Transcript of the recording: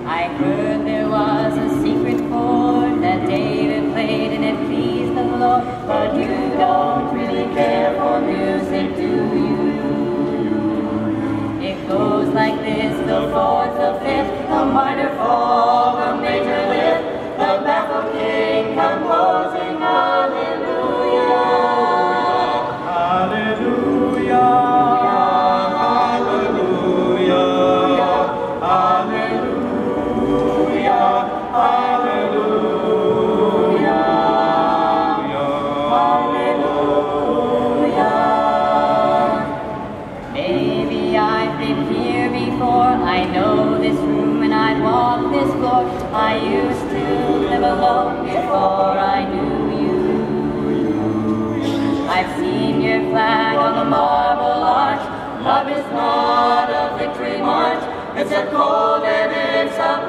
I heard there was a secret chord that David played and it pleased the Lord. But you don't really care for music, do you? It goes like this: the fourth, the fifth, the minor fall, the major lift, the baffled king composing hallelujah. Hallelujah. I know this room and I'd walk this floor. I used to live alone before I knew you. I've seen your flag on the marble arch. Love is not a victory march. It's a cold and it's a